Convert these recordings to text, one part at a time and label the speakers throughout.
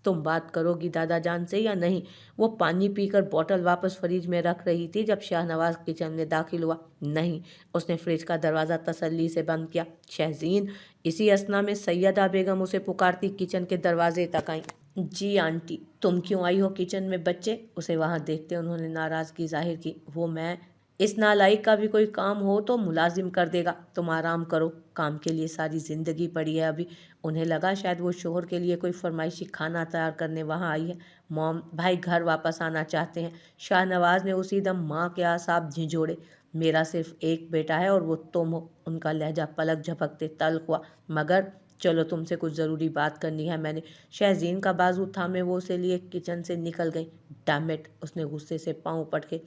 Speaker 1: तुम बात करोगी दादा जान से या नहीं? वो पानी पीकर बोतल वापस फ्रिज में रख रही थी जब शाहनवाज किचन में दाखिल हुआ। नहीं, उसने फ्रिज का दरवाज़ा तसल्ली से बंद किया। शहजीन। इसी असना में सैयदा बेगम उसे पुकारती किचन के दरवाजे तक आई। जी आंटी, तुम क्यों आई हो किचन में बच्चे? उसे वहां देखते उन्होंने नाराज़गी जाहिर की। वो मैं, इस नालायक का भी कोई काम हो तो मुलाजिम कर देगा। तुम आराम करो, काम के लिए सारी ज़िंदगी पड़ी है अभी। उन्हें लगा शायद वो शोहर के लिए कोई फरमाइशी खाना तैयार करने वहाँ आई है। मॉम, भाई घर वापस आना चाहते हैं। शाहनवाज ने उसी दम माँ के आसाब झिझोड़े। मेरा सिर्फ एक बेटा है और वो तुम हो। उनका लहजा पलक झपकते तल्ख हुआ। मगर चलो, तुमसे कुछ ज़रूरी बात करनी है मैंने। शहजीन का बाजू थामे वो उसे लिए किचन से निकल गई। डैमिट, उसने गुस्से से पाँव पटके।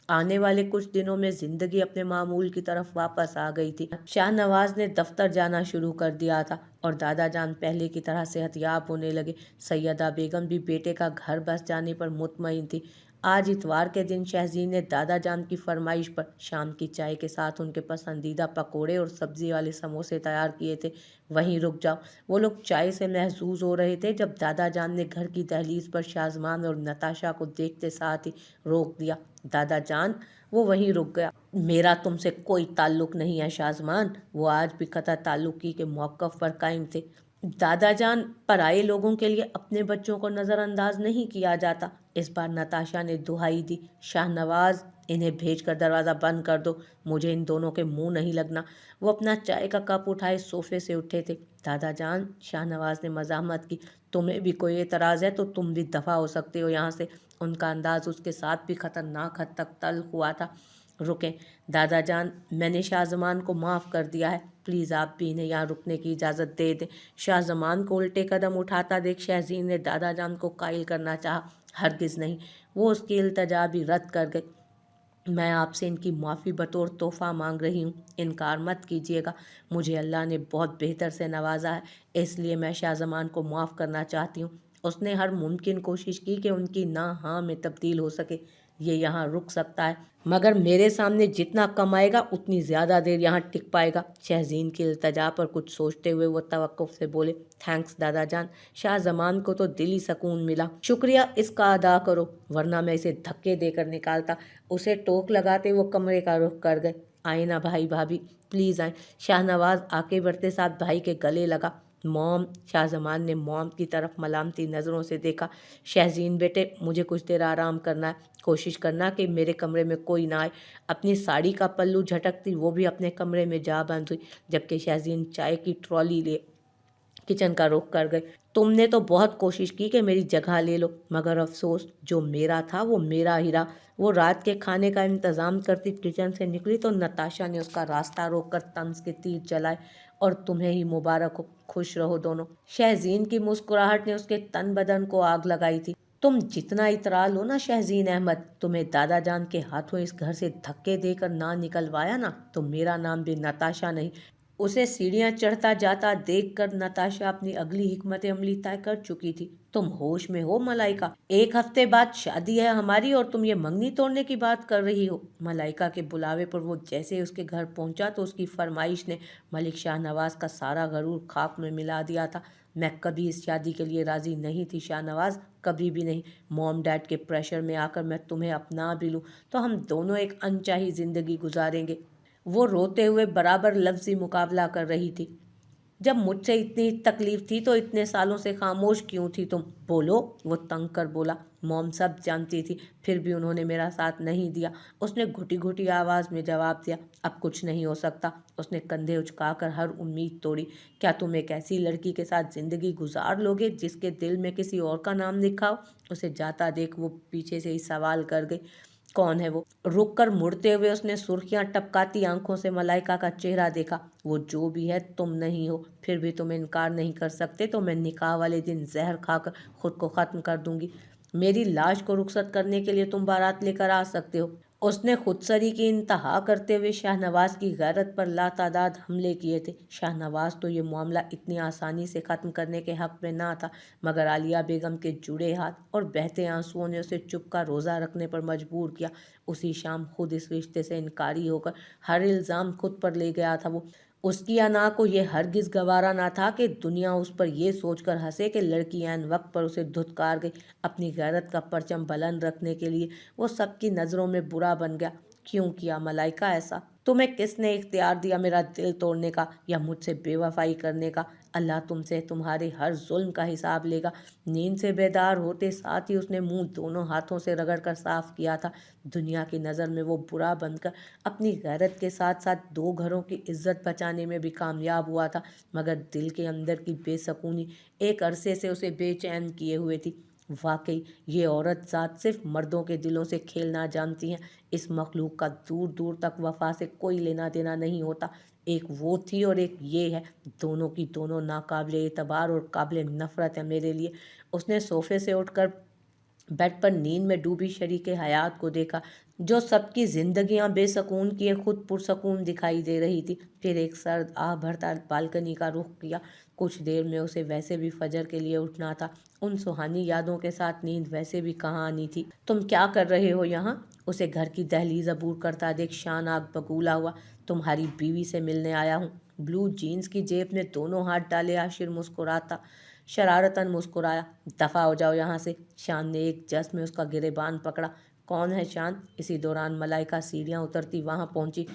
Speaker 1: आने वाले कुछ दिनों में जिंदगी अपने मामूल की तरफ वापस आ गई थी। शाहनवाज ने दफ्तर जाना शुरू कर दिया था और दादा जान पहले की तरह सेहतयाब होने लगे। सैयदा बेगम भी बेटे का घर बस जाने पर मुतमईन थी। आज इतवार के दिन शहजीन ने दादा जान की फरमाइश पर शाम की चाय के साथ उनके पसंदीदा पकोड़े और सब्जी वाले समोसे तैयार किए थे। वहीं रुक जाओ। वो लोग चाय से महजूज हो रहे थे जब दादा जान ने घर की दहलीज पर शाजमान और नताशा को देखते साथ ही रोक दिया। दादा जान, वो वहीं रुक गया। मेरा तुमसे कोई ताल्लुक नहीं है शाजमान। वो आज भी कतई ताल्लुकी के मौक़िफ़ पर कायम थे। दादा जान, पराये लोगों के लिए अपने बच्चों को नज़रअंदाज नहीं किया जाता। इस बार नताशा ने दुहाई दी। शाहनवाज, इन्हें भेजकर दरवाज़ा बंद कर दो। मुझे इन दोनों के मुंह नहीं लगना। वो अपना चाय का कप उठाए सोफे से उठे थे। दादा जान, शाहनवाज ने मजामत की, तुम्हें भी कोई एतराज़ है तो तुम भी दफ़ा हो सकते हो यहाँ से। उनका अंदाज उसके साथ भी खतरनाक हद तक तल्ख हुआ था। रुकें दादा जान, मैंने शाहजमान को माफ़ कर दिया है। प्लीज़ आप भी इन्हें यहाँ रुकने की इजाज़त दे दें। शाहजमान को उल्टे कदम उठाता देख शहजीन ने दादा जान को कायल करना चाहा। हरगिज़ नहीं, वो उसकी इल्तजा भी रद्द कर गई। मैं आपसे इनकी माफ़ी बतौर तोहफ़ा मांग रही हूँ, इनकार मत कीजिएगा। मुझे अल्लाह ने बहुत बेहतर से नवाजा है, इसलिए मैं शाहजमान को माफ़ करना चाहती हूँ। उसने हर मुमकिन कोशिश की कि उनकी ना हाँ में तब्दील हो सके। ये यहाँ रुक सकता है, मगर मेरे सामने जितना कम आएगा उतनी ज़्यादा देर यहाँ टिक पाएगा। शहजीन की इल्तजा पर कुछ सोचते हुए वो तवक्कुफ़ से बोले, थैंक्स दादा जान। शाहजमान को तो दिली सुकून मिला। शुक्रिया इसका अदा करो, वरना मैं इसे धक्के देकर निकालता। उसे टोक लगाते वो कमरे का रुख कर गए। आए ना भाई भाभी, प्लीज़ आए। शाहनवाज आके बढ़ते साथ भाई के गले लगा। मॉम, शाहजमान ने मॉम की तरफ मलामती नज़रों से देखा। शहजीन बेटे, मुझे कुछ देर आराम करना है। कोशिश करना कि मेरे कमरे में कोई ना आए। अपनी साड़ी का पल्लू झटकती वो भी अपने कमरे में जा बंद हुई, जबकि शहजीन चाय की ट्रॉली ले किचन का रुख कर गए। तुमने तो बहुत कोशिश की कि मेरी जगह ले लो, मगर अफसोस, जो मेरा था वो मेरा ही रहा। वो रात के खाने का इंतज़ाम करती किचन से निकली तो नताशा ने उसका रास्ता रोककर तंज के तीर चलाए। और तुम्हें ही मुबारक हो, खुश रहो दोनों। शहजीन की मुस्कुराहट ने उसके तन बदन को आग लगाई थी। तुम जितना इतरा लो ना शहजीन अहमद, तुम्हें दादा जान के हाथों इस घर से धक्के देकर ना निकलवाया ना, तो मेरा नाम भी नताशा नहीं। उसे सीढ़ियां चढ़ता जाता देखकर नताशा अपनी अगली हिकमत अमली तय कर चुकी थी। तुम होश में हो मलाइका? 1 हफ्ते बाद शादी है हमारी और तुम ये मंगनी तोड़ने की बात कर रही हो। मलाइका के बुलावे पर वो जैसे उसके घर पहुंचा तो उसकी फरमाइश ने मलिक शाहनवाज का सारा गरूर खाक में मिला दिया था। मैं कभी इस शादी के लिए राजी नहीं थी शाहनवाज, कभी भी नहीं। मॉम डैड के प्रेशर में आकर मैं तुम्हें अपना भी लूँ तो हम दोनों एक अनचाही जिंदगी गुजारेंगे। वो रोते हुए बराबर लफ्ज़ी मुकाबला कर रही थी। जब मुझसे इतनी तकलीफ थी तो इतने सालों से खामोश क्यों थी तुम? बोलो, वो तंग कर बोला। मॉम सब जानती थी, फिर भी उन्होंने मेरा साथ नहीं दिया। उसने घुटी घुटी आवाज़ में जवाब दिया। अब कुछ नहीं हो सकता। उसने कंधे उचकाकर हर उम्मीद तोड़ी। क्या तुम एक ऐसी लड़की के साथ ज़िंदगी गुजार लोगे जिसके दिल में किसी और का नाम लिखा हो? उसे जाता देख वो पीछे से ही सवाल कर गई, कौन है वो? रुक कर मुड़ते हुए उसने सुर्खियां टपकाती आंखों से मलाइका का चेहरा देखा। वो जो भी है तुम नहीं हो, फिर भी तुम इनकार नहीं कर सकते तो मैं निकाह वाले दिन जहर खाकर खुद को खत्म कर दूंगी। मेरी लाश को रुखसत करने के लिए तुम बारात लेकर आ सकते हो। उसने खुदसरी की इंतहा करते हुए शाहनवाज की गैरत पर लातादाद हमले किए थे। शाहनवाज तो ये मामला इतनी आसानी से ख़त्म करने के हक में ना था, मगर आलिया बेगम के जुड़े हाथ और बहते आंसुओं ने उसे चुप का रोज़ा रखने पर मजबूर किया। उसी शाम खुद इस रिश्ते से इनकारी होकर हर इल्ज़ाम खुद पर ले गया था वो। उसकी अना को ये हरगिज गवारा ना था कि दुनिया उस पर यह सोचकर हंसे कि लड़की ऐन वक्त पर उसे धुतकार गई। अपनी गैरत का परचम बुलंद रखने के लिए वो सबकी नज़रों में बुरा बन गया। क्यों किया मलाइका ऐसा? तुम्हें किसने इख्तियार दिया मेरा दिल तोड़ने का या मुझसे बेवफाई करने का? अल्लाह तुमसे तुम्हारे हर जुल्म का हिसाब लेगा। नींद से बेदार होते साथ ही उसने मुंह दोनों हाथों से रगड़कर साफ किया था। दुनिया की नज़र में वो बुरा बनकर अपनी गैरत के साथ साथ दो घरों की इज्जत बचाने में भी कामयाब हुआ था, मगर दिल के अंदर की बेसकूनी एक अरसे से उसे बेचैन किए हुए थी। वाकई ये औरत ज़ात सिर्फ मर्दों के दिलों से खेलना जानती हैं। इस मखलूक का दूर दूर तक वफा से कोई लेना देना नहीं होता। एक वो थी और एक ये है, दोनों की दोनों नाकाबिले एतबार और काबिले नफरत है मेरे लिए। उसने सोफे से उठकर बेड पर नींद में डूबी शरीके हयात को देखा, जो सबकी जिंदगियां बेसकून किए खुद पुरसकून दिखाई दे रही थी। फिर एक सर्द आह भरता बालकनी का रुख किया। कुछ देर में उसे वैसे भी फजर के लिए उठना था। उन सुहानी यादों के साथ नींद वैसे भी कहाँ आनी थी। तुम क्या कर रहे हो यहाँ? उसे घर की दहलीज अबूर करता देख शान आग बगूला हुआ। तुम्हारी बीवी से मिलने आया हूँ। ब्लू जीन्स की जेब में दोनों हाथ डाले आशिर मुस्कुराता शरारतन मुस्कुराया। दफ़ा हो जाओ यहाँ से। शान ने एक जश्न में उसका गिरेबान पकड़ा। कौन है शान? इसी दौरान मलाइका सीढ़ियाँ उतरती वहाँ पहुँची।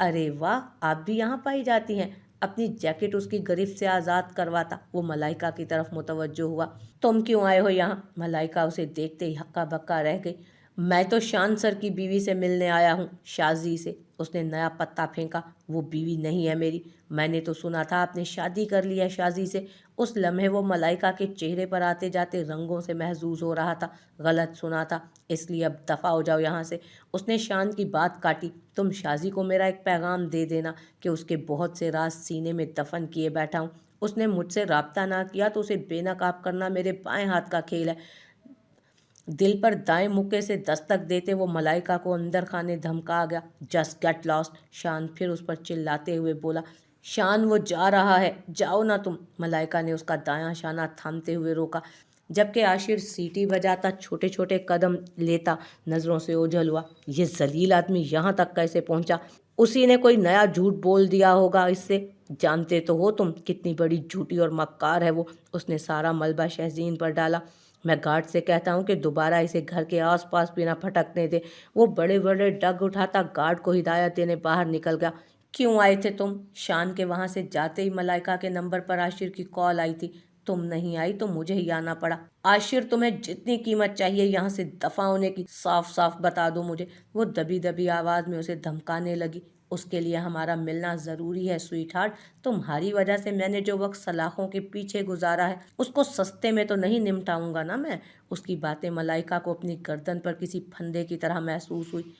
Speaker 1: अरे वाह, आप भी यहाँ पाई जाती हैं। अपनी जैकेट उसकी गिरफ्त से आज़ाद करवाता वो मलाइका की तरफ मुतवज्जो हुआ। तुम क्यों आए हो यहाँ? मलाइका उसे देखते ही हक्का बक्का रह गई। मैं तो शान सर की बीवी से मिलने आया हूँ, शाजी से। उसने नया पत्ता फेंका। वो बीवी नहीं है मेरी। मैंने तो सुना था आपने शादी कर ली है शाजी से। उस लम्हे वो मलाइका के चेहरे पर आते जाते रंगों से महजूज हो रहा था। गलत सुना था, इसलिए अब दफ़ा हो जाओ यहाँ से। उसने शान की बात काटी। तुम शाजी को मेरा एक पैगाम दे देना कि उसके बहुत से राज सीने में दफन किए बैठा हूँ। उसने मुझसे राब्ता ना किया तो उसे बेनकाब करना मेरे बाएं हाथ का खेल है। दिल पर दाएं मुक्के से दस्तक देते वो मलाइका को अंदर खाने धमका गया। Just get lost. शान फिर उस पर चिल्लाते हुए बोला। शान वो जा रहा है, जाओ ना तुम। मलाइका ने उसका दायां शाना थामते हुए रोका, जबकि आशिर सीटी बजाता छोटे छोटे कदम लेता नज़रों से ओझल हुआ। ये जलील आदमी यहाँ तक कैसे पहुँचा? उसी ने कोई नया झूठ बोल दिया होगा इससे। जानते तो हो तुम कितनी बड़ी झूठी और मक्कार है वो। उसने सारा मलबा शहजीन पर डाला। मैं गार्ड से कहता हूँ कि दोबारा इसे घर के आसपास भी ना भटकने दे। वो बड़े बड़े डग उठाता गार्ड को हिदायत देने बाहर निकल गया। क्यों आए थे तुम? शान के वहाँ से जाते ही मलाइका के नंबर पर आशिर की कॉल आई थी। तुम नहीं आई तो मुझे ही आना पड़ा। आशिर, तुम्हें जितनी कीमत चाहिए यहाँ से दफा होने की साफ साफ बता दो मुझे। वो दबी दबी आवाज़ में उसे धमकाने लगी। उसके लिए हमारा मिलना ज़रूरी है स्वीट हार्ट। तुम्हारी वजह से मैंने जो वक्त सलाखों के पीछे गुजारा है उसको सस्ते में तो नहीं निपटाऊंगा ना मैं। उसकी बातें मलाइका को अपनी गर्दन पर किसी फंदे की तरह महसूस हुई।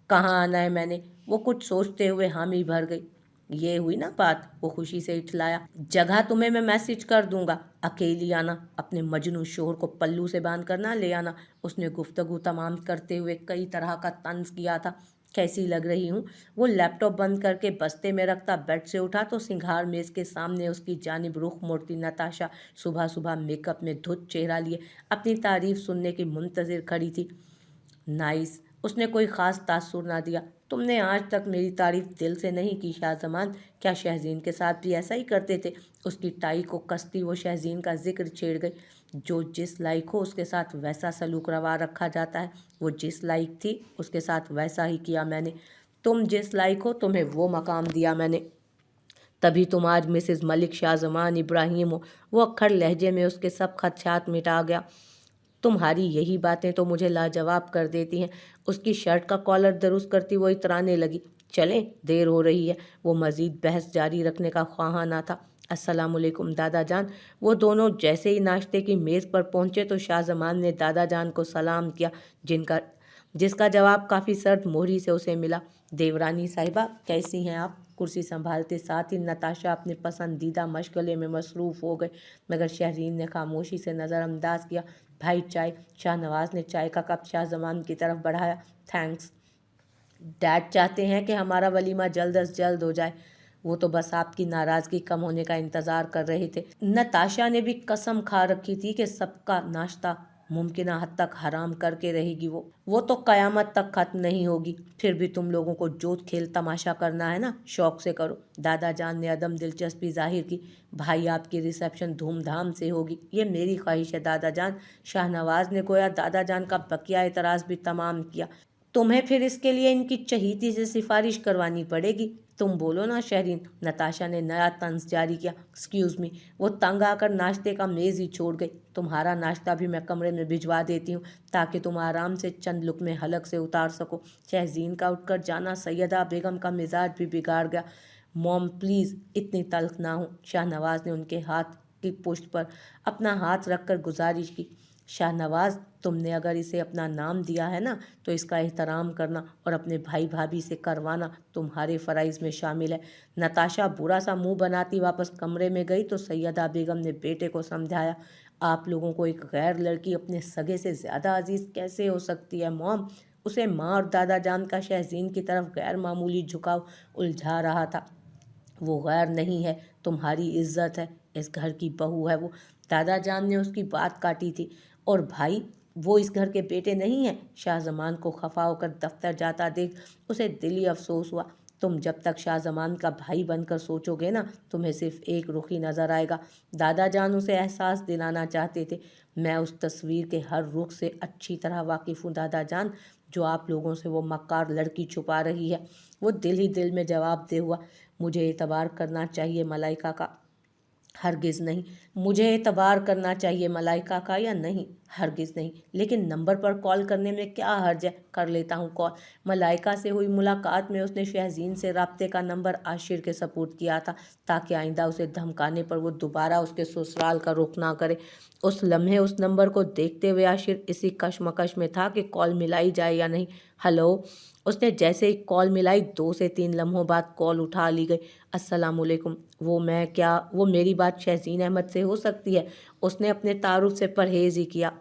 Speaker 1: कहाँ आना है मैंने? वो कुछ सोचते हुए हामी भर गई। ये हुई ना बात, वो खुशी से इठलाया। जगह तुम्हें मैं मैसेज कर दूंगा, अकेली आना। अपने मजनू शोहर को पल्लू से बांध कर ना ले आना। उसने गुफ्तगू तमाम करते हुए कई तरह का तंज किया था। कैसी लग रही हूँ? वो लैपटॉप बंद करके बस्ते में रखता बेड से उठा तो सिंगार मेज के सामने उसकी जानिब रुख मोड़ती नताशा सुबह सुबह मेकअप में धुत चेहरा लिए अपनी तारीफ सुनने की मुंतजिर खड़ी थी। नाइस। उसने कोई ख़ास तासुर ना दिया। तुमने आज तक मेरी तारीफ दिल से नहीं की शाहजमान। क्या शहजीन के साथ भी ऐसा ही करते थे? उसकी टाई को कसती वो शहजीन का जिक्र छेड़ गई। जो जिस लायक हो उसके साथ वैसा सलूक रवा रखा जाता है। वो जिस लायक थी उसके साथ वैसा ही किया मैंने। तुम जिस लायक हो तुम्हें वो मकाम दिया मैंने। तभी तुम आज मिसेस मलिक शाहजमान इब्राहिम हो। वो अक्खर लहजे में उसके सब खदशात मिटा गया। तुम्हारी यही बातें तो मुझे लाजवाब कर देती हैं। उसकी शर्ट का कॉलर दुरुस्त करती वो इतराने लगी। चलें, देर हो रही है। वो मज़ीद बहस जारी रखने का ख्वाहा ना था। अस्सलामुअलैकुम दादा जान। वो दोनों जैसे ही नाश्ते की मेज़ पर पहुंचे तो शाहजमान ने दादा जान को सलाम किया, जिसका जवाब काफ़ी सर्द मोहरी से उसे मिला। देवरानी साहिबा, कैसी हैं आप? कुर्सी संभालते साथ ही नताशा अपने पसंदीदा मशगले में मसरूफ़ हो गए, मगर शहरीन ने खामोशी से नज़रअंदाज किया। भाई चाय। शाहनवाज ने चाय का कप शाहजमान की तरफ बढ़ाया। थैंक्स। डैड चाहते हैं कि हमारा वलीमा जल्द अज जल्द हो जाए। वो तो बस आपकी नाराज़गी कम होने का इंतज़ार कर रहे थे। नताशा ने भी कसम खा रखी थी कि सबका नाश्ता मुमकिन हद तक हराम करके रहेगी। वो तो कयामत तक खत्म नहीं होगी। फिर भी तुम लोगों को जो खेल तमाशा करना है ना, शौक से करो। दादा जान ने अदम दिलचस्पी जाहिर की। भाई आपकी रिसेप्शन धूमधाम से होगी, ये मेरी ख्वाहिश है दादा जान। शाहनवाज ने गोया दादा जान का बकिया एतराज़ भी तमाम किया। तुम्हें फिर इसके लिए इनकी चहीती से सिफारिश करवानी पड़ेगी। तुम बोलो ना शहरीन। नताशा ने नया तंज जारी किया। Excuse me. वो तंग आकर नाश्ते का मेज़ ही छोड़ गई। तुम्हारा नाश्ता भी मैं कमरे में भिजवा देती हूँ ताकि तुम आराम से चंद लुक़्मे हलक से उतार सको। शहज़ीन का उठकर जाना सैयदा बेगम का मिजाज भी बिगाड़ गया। मॉम प्लीज़ इतनी तल्ख ना हो। शाहनवाज ने उनके हाथ की पुश्त पर अपना हाथ रखकर गुजारिश की। शाहनवाज, तुमने अगर इसे अपना नाम दिया है ना, तो इसका एहतराम करना और अपने भाई भाभी से करवाना तुम्हारे फ़राइज़ में शामिल है। नताशा बुरा सा मुंह बनाती वापस कमरे में गई तो सैयदा बेगम ने बेटे को समझाया, आप लोगों को एक गैर लड़की अपने सगे से ज़्यादा अजीज़ कैसे हो सकती है मॉम। उसे माँ और दादा जान का शहज़ीन की तरफ गैर मामूली झुकाव उलझा रहा था। वो गैर नहीं है, तुम्हारी इज्जत है, इस घर की बहू है वो। दादा जान ने उसकी बात काटी थी। और भाई, वो इस घर के बेटे नहीं हैं। शाहजमान को खफा होकर दफ्तर जाता देख उसे दिली अफसोस हुआ। तुम जब तक शाहजमान का भाई बनकर सोचोगे ना, तुम्हें सिर्फ एक रुख ही नज़र आएगा। दादा जान उसे एहसास दिलाना चाहते थे। मैं उस तस्वीर के हर रुख से अच्छी तरह वाकिफ़ हूँ दादा जान, जो आप लोगों से वो मक्कार लड़की छुपा रही है। वो दिल ही दिल में जवाब दे हुआ, मुझे एतबार करना चाहिए मलाइका का, हरगिज़ नहीं। मुझे एतबार करना चाहिए मलाइका का या नहीं, हरगिज़ नहीं। लेकिन नंबर पर कॉल करने में क्या हर्ज है, कर लेता हूँ कॉल। मलाइका से हुई मुलाकात में उसने शहज़ीन से राब्ते का नंबर आशिर के सपुर्द किया था ताकि आइंदा उसे धमकाने पर वो दोबारा उसके ससुराल का रुख ना करे। उस लम्हे उस नंबर को देखते हुए आशिर इसी कशमकश में था कि कॉल मिलाई जाए या नहीं। हेलो। उसने जैसे ही कॉल मिलाई 2 से 3 लम्हों बाद कॉल उठा ली गई। अस्सलामुअलैकुम। वो मेरी बात शहज़ीन अहमद से हो सकती है? उसने अपने तारुफ से परहेज़ ही किया।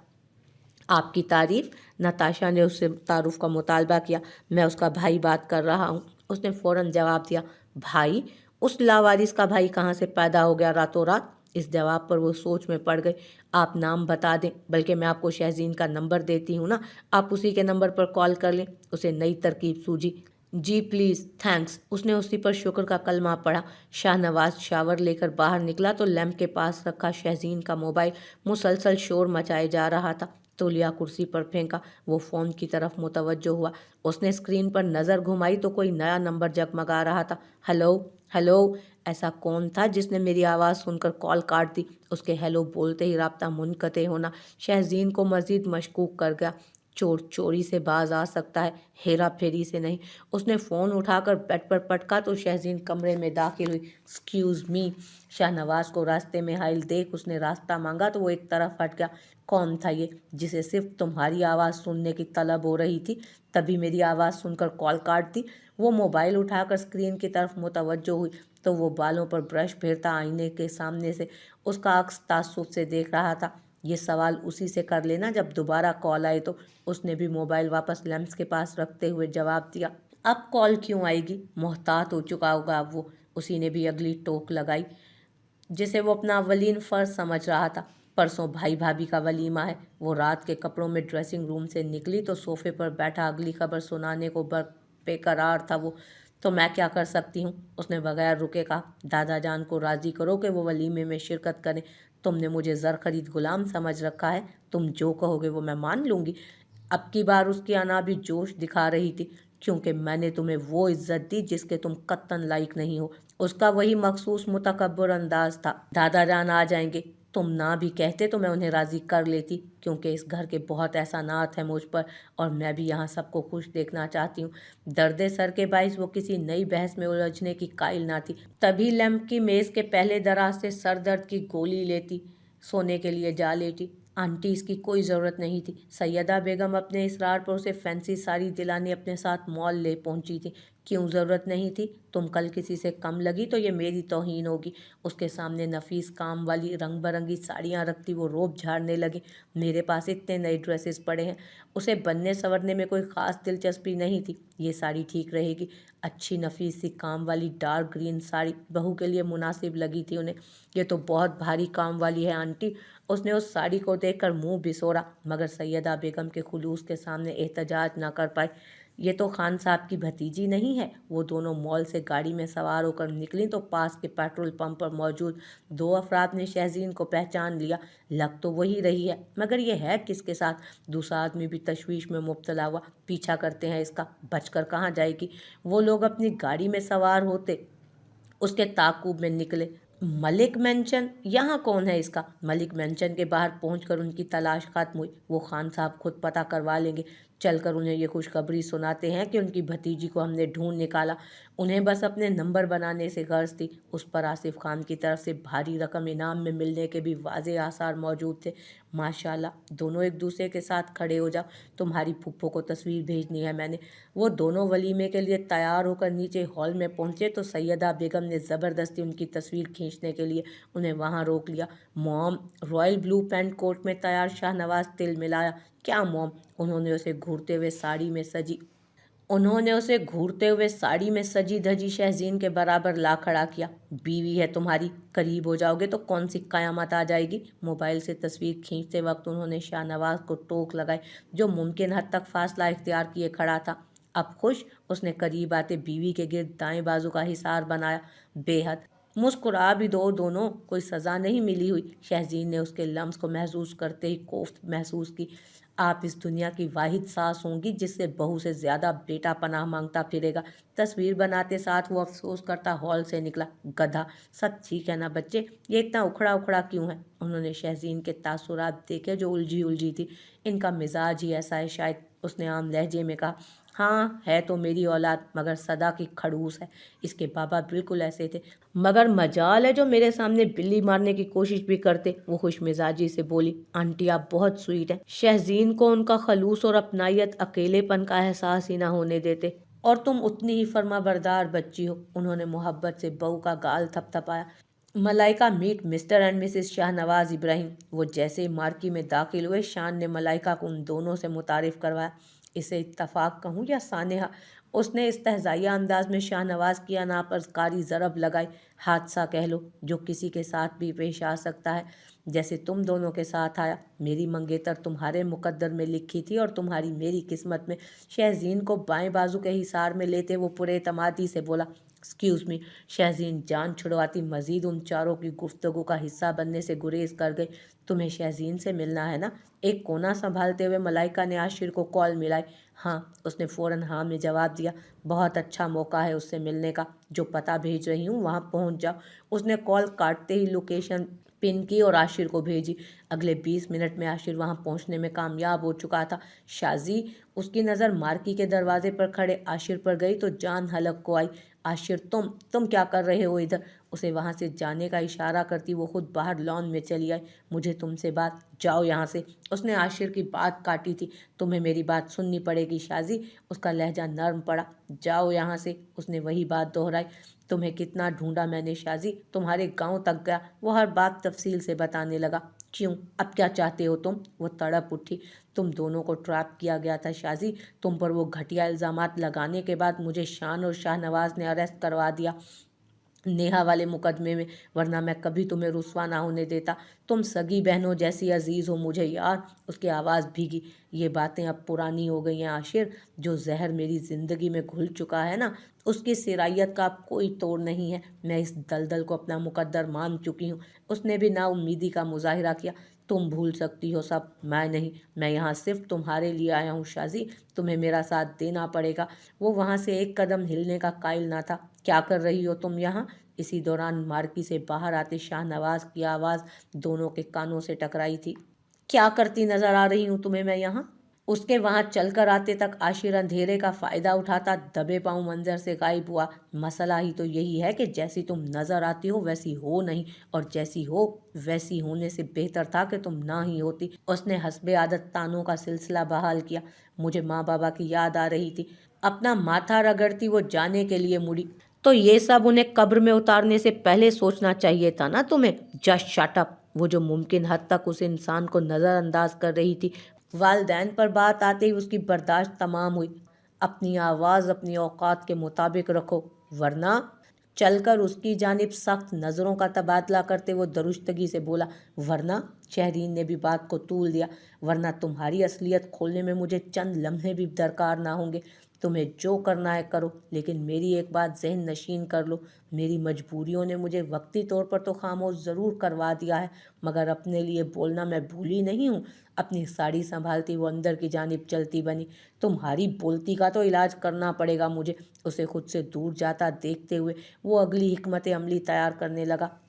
Speaker 1: आपकी तारीफ़? नताशा ने उससे तारुफ का मुतालबा किया। मैं उसका भाई बात कर रहा हूँ। उसने फ़ौरन जवाब दिया। भाई? उस लावारिस का भाई कहाँ से पैदा हो गया रातों रात? इस जवाब पर वो सोच में पड़ गई। आप नाम बता दें, बल्कि मैं आपको शहज़ीन का नंबर देती हूँ ना, आप उसी के नंबर पर कॉल कर लें। उसे नई तरकीब सूझी। जी प्लीज़, थैंक्स। उसने उसी पर शुक्र का कलमा पढ़ा। शाहनवाज शावर लेकर बाहर निकला तो लैंप के पास रखा शहज़ीन का मोबाइल मुसलसल शोर मचाए जा रहा था। तौलिया कुर्सी पर फेंका, वो फ़ोन की तरफ मुतवज्जो हुआ। उसने स्क्रीन पर नज़र घुमाई तो कोई नया नंबर जगमगा रहा था। Hello hello. ऐसा कौन था जिसने मेरी आवाज़ सुनकर कॉल काट दी? उसके हेलो बोलते ही राब्ता मुनक़ते होना शहज़ीन को मज़ीद मशकूक कर गया। चोर चोरी से बाज आ सकता है, हेरा फेरी से नहीं। उसने फ़ोन उठाकर बेड पर पटका तो शहज़ीन कमरे में दाखिल हुई। Excuse me. शाहनवाज को रास्ते में हाइल देख उसने रास्ता मांगा तो वो एक तरफ हट गया। कौन था ये जिसे सिर्फ तुम्हारी आवाज़ सुनने की तलब हो रही थी, तभी मेरी आवाज़ सुनकर कॉल काट दी? वो मोबाइल उठाकर स्क्रीन की तरफ मुतवज्जो हुई तो वो बालों पर ब्रश फेरता आईने के सामने से उसका अक्स ताज्जुब से देख रहा था। ये सवाल उसी से कर लेना जब दोबारा कॉल आए तो। उसने भी मोबाइल वापस लैंप्स के पास रखते हुए जवाब दिया। अब कॉल क्यों आएगी? मोहतात हो चुका होगा अब वो। उसी ने भी अगली टोक लगाई जिसे वो अपना अवलीन फ़र्ज समझ रहा था। परसों भाई भाभी का वलीमा है। वो रात के कपड़ों में ड्रेसिंग रूम से निकली तो सोफे पर बैठा अगली खबर सुनाने को बेकरार था वो। तो मैं क्या कर सकती हूँ? उसने बगैर रुके कहा। दादा जान को राज़ी करो कि वो वलीमे में शिरकत करें। तुमने मुझे ज़र खरीद गुलाम समझ रखा है। तुम जो कहोगे वो मैं मान लूँगी। अब की बार उसकी अना भी जोश दिखा रही थी, क्योंकि मैंने तुम्हें वो इज्जत दी जिसके तुम कत्तन लायक नहीं हो। उसका वही मखसूस मुतकब्बर अंदाज था। दादा जान आ जाएंगे। तुम ना भी कहते तो मैं उन्हें राज़ी कर लेती, क्योंकि इस घर के बहुत एहसानात हैं मुझ पर और मैं भी यहाँ सबको खुश देखना चाहती हूँ। दर्द सर के बाइस वो किसी नई बहस में उलझने की कायल ना थी। तभी लैंप की मेज़ के पहले दराज से सर दर्द की गोली लेती सोने के लिए जा लेटी। आंटी, इसकी कोई ज़रूरत नहीं थी। सैयदा बेगम अपने इसरार पर उसे फैंसी साड़ी दिलाने अपने साथ मॉल ले पहुंची थी। क्यों ज़रूरत नहीं थी? तुम कल किसी से कम लगी तो ये मेरी तौहीन होगी। उसके सामने नफीस काम वाली रंग बिरंगी साड़ियाँ रखती वो रोब झाड़ने लगी। मेरे पास इतने नए ड्रेसेस पड़े हैं। उसे बनने संवरने में कोई ख़ास दिलचस्पी नहीं थी। ये साड़ी ठीक रहेगी। अच्छी नफीस सी काम वाली डार्क ग्रीन साड़ी बहू के लिए मुनासिब लगी थी उन्हें। ये तो बहुत भारी काम वाली है आंटी। उसने उस साड़ी को देखकर मुंह बिसोरा, मगर सैयदा बेगम के खुलूस के सामने एहतजाज न कर पाई। ये तो खान साहब की भतीजी नहीं है? वो दोनों मॉल से गाड़ी में सवार होकर निकली तो पास के पेट्रोल पंप पर मौजूद दो अफराद ने शहजीन को पहचान लिया। लग तो वही रही है, मगर ये है किसके साथ? दूसरा आदमी भी तशवीश में मुब्तला हुआ। पीछा करते हैं इसका, बचकर कहाँ जाएगी? वो लोग अपनी गाड़ी में सवार होते उसके ताक़ुब में निकले। मलिक मेंशन, यहाँ कौन है इसका? मलिक मेंशन के बाहर पहुंचकर उनकी तलाश खत्म हुई। वो खान साहब खुद पता करवा लेंगे। चलकर उन्हें ये खुशखबरी सुनाते हैं कि उनकी भतीजी को हमने ढूंढ निकाला। उन्हें बस अपने नंबर बनाने से गर्ज थी। उस पर आसिफ खान की तरफ से भारी रकम इनाम में मिलने के भी वाज़े आसार मौजूद थे। माशाल्लाह, दोनों एक दूसरे के साथ खड़े हो जाओ। तुम्हारी फुप्पो को तस्वीर भेजनी है मैंने। वो दोनों वलीमे के लिए तैयार होकर नीचे हॉल में पहुंचे तो सैयदा बेगम ने ज़बरदस्ती उनकी तस्वीर खींचने के लिए उन्हें वहां रोक लिया। Mom, royal blue pant coat में तैयार शाहनवाज तिल मिलाया। क्या मॉम? उन्होंने उसे घूरते हुए साड़ी में सजी धजी शहजीन के बराबर ला खड़ा किया। बीवी है तुम्हारी, करीब हो जाओगे तो कौन सी कयामत आ जाएगी? मोबाइल से तस्वीर खींचते वक्त उन्होंने शाहनवाज को टोक लगाई, जो मुमकिन हद तक फासला इख्तियार किए खड़ा था। अब खुश? उसने करीब आते बीवी के गिर्द दाएं बाजू का हिसार बनाया। बेहद। मुस्कुरा भी दो दोनों, कोई सज़ा नहीं मिली हुई। शहजीन ने उसके लम्स को महसूस करते ही कोफ्त महसूस की। आप इस दुनिया की वाहिद सास होंगी जिससे बहू से ज़्यादा बेटा पनाह मांगता फिरेगा। तस्वीर बनाते साथ वो अफसोस करता हॉल से निकला। गधा। सब ठीक है ना बच्चे? ये इतना उखड़ा उखड़ा क्यों है? उन्होंने शहजीन के तासुरात देखे जो उलझी उलझी थी। इनका मिजाज ही ऐसा है शायद, उसने आम लहजे में कहा। हाँ, है तो मेरी औलाद, मगर सदा की खड़ूस है। इसके बाबा बिल्कुल ऐसे थे, मगर मजाल है जो मेरे सामने बिल्ली मारने की कोशिश भी करते। वो खुश मिजाजी से बोली। आंटी आप बहुत स्वीट हैं। शहजीन को उनका खलूस और अपनायत अकेलेपन का एहसास ही ना होने देते। और तुम उतनी ही फर्माबरदार बच्ची हो। उन्होंने मोहब्बत से बहू का गाल थपथपाया। Malaika, meet Mr and Mrs Shahnawaz Ibrahim. वो जैसे ही मार्की में दाखिल हुए, शान ने मलाइका को उन दोनों से मुतारिफ करवाया। इसे इत्तफाक कहूँ या सानेहा? उसने इस्तेहज़ाइया अंदाज में शाहनवाज की अनापरकारी ज़रब लगाई। हादसा कह लो, जो किसी के साथ भी पेश आ सकता है, जैसे तुम दोनों के साथ आया। मेरी मंगेतर तुम्हारे मुकद्दर में लिखी थी और तुम्हारी मेरी किस्मत में। शहजीन को बाएं बाजू के हिसार में लेते वो पूरे एतमादी से बोला। Excuse me. शहजीन जान छुड़वाती मजीद उन चारों की गुफ्तगू का हिस्सा बनने से गुरेज कर गई। तुम्हें शहजीन से मिलना है ना? एक कोना संभालते हुए मलाइका ने आशिर को कॉल मिलाई। हाँ, उसने फ़ौरन हाँ में जवाब दिया। बहुत अच्छा मौका है उससे मिलने का। जो पता भेज रही हूँ वहाँ पहुँच जाओ। उसने कॉल काटते ही लोकेशन पिन की और आशिर को भेजी। अगले 20 मिनट में आशिर वहां पहुंचने में कामयाब हो चुका था। शाजी, उसकी नज़र मार्की के दरवाजे पर खड़े आशिर पर गई तो जान हलक को आई। आशिर, तुम क्या कर रहे हो इधर? उसे वहां से जाने का इशारा करती वो खुद बाहर लॉन में चली आई। मुझे तुमसे बात, जाओ यहाँ से। उसने आशिर की बात काटी थी। तुम्हें मेरी बात सुननी पड़ेगी शाजी। उसका लहजा नर्म पड़ा। जाओ यहाँ से, उसने वही बात दोहराई। तुम्हें कितना ढूंढा मैंने शाजी, तुम्हारे गांव तक गया। वो हर बात तफसील से बताने लगा। क्यों? अब क्या चाहते हो तुम? वो तड़प उठी। तुम दोनों को ट्रैप किया गया था शाजी। तुम पर वो घटिया इल्ज़ामात लगाने के बाद मुझे शान और शाहनवाज ने अरेस्ट करवा दिया नेहा वाले मुकदमे में, वरना मैं कभी तुम्हें रुस्वा ना होने देता। तुम सगी बहनों जैसी अजीज़ हो मुझे यार। उसकी आवाज़ भीगी। ये बातें अब पुरानी हो गई हैं आशिर। जो जहर मेरी ज़िंदगी में घुल चुका है ना, उसकी सिरायत का अब कोई तोड़ नहीं है। मैं इस दलदल को अपना मुकद्दर मान चुकी हूँ। उसने भी नाउम्मीदी का मुजाहिरा किया। तुम भूल सकती हो सब, मैं नहीं। मैं यहाँ सिर्फ तुम्हारे लिए आया हूँ शाजी। तुम्हें मेरा साथ देना पड़ेगा। वो वहाँ से एक कदम हिलने का कायल ना था। क्या कर रही हो तुम यहाँ? इसी दौरान मार्की से बाहर आते शाहनवाज की आवाज़ दोनों के कानों से टकराई थी। क्या करती नजर आ रही हूँ तुम्हें मैं यहाँ? उसके वहां चलकर आते तक आशिर अंधेरे का फायदा उठाता दबे पांव मंजर से गायब हुआ। मसला ही तो यही है कि जैसी तुम नजर आती हो वैसी हो नहीं, और जैसी हो वैसी होने से बेहतर था कि तुम ना ही होती। उसने हस्बे आदत तानों का सिलसिला बहाल किया। मुझे माँ बाबा की याद आ रही थी। अपना माथा रगड़ती वो जाने के लिए मुड़ी। तो ये सब उन्हें कब्र में उतारने से पहले सोचना चाहिए था ना तुम्हें। Just shut up. वो जो मुमकिन हद तक उस इंसान को नज़रअंदाज कर रही थी, वालदैन पर बात आते ही उसकी बर्दाश्त तमाम हुई। अपनी आवाज़ अपनी औकात के मुताबिक रखो, वरना। चलकर उसकी जानिब सख्त नज़रों का तबादला करते वो दुरुस्तगी से बोला, वरना। शहरीन ने भी बात को तूल दिया, वरना तुम्हारी असलियत खोलने में मुझे चंद लम्हे भी दरकार ना होंगे। तुम्हें जो करना है करो, लेकिन मेरी एक बात जहन नशीन कर लो। मेरी मजबूरियों ने मुझे वक्ती तौर पर तो खामोश ज़रूर करवा दिया है, मगर अपने लिए बोलना मैं भूली नहीं हूँ। अपनी साड़ी संभालती वो अंदर की जानिब चलती बनी। तुम्हारी बोलती का तो इलाज करना पड़ेगा मुझे। उसे खुद से दूर जाता देखते हुए वो अगली हिकमत अमली तैयार करने लगा।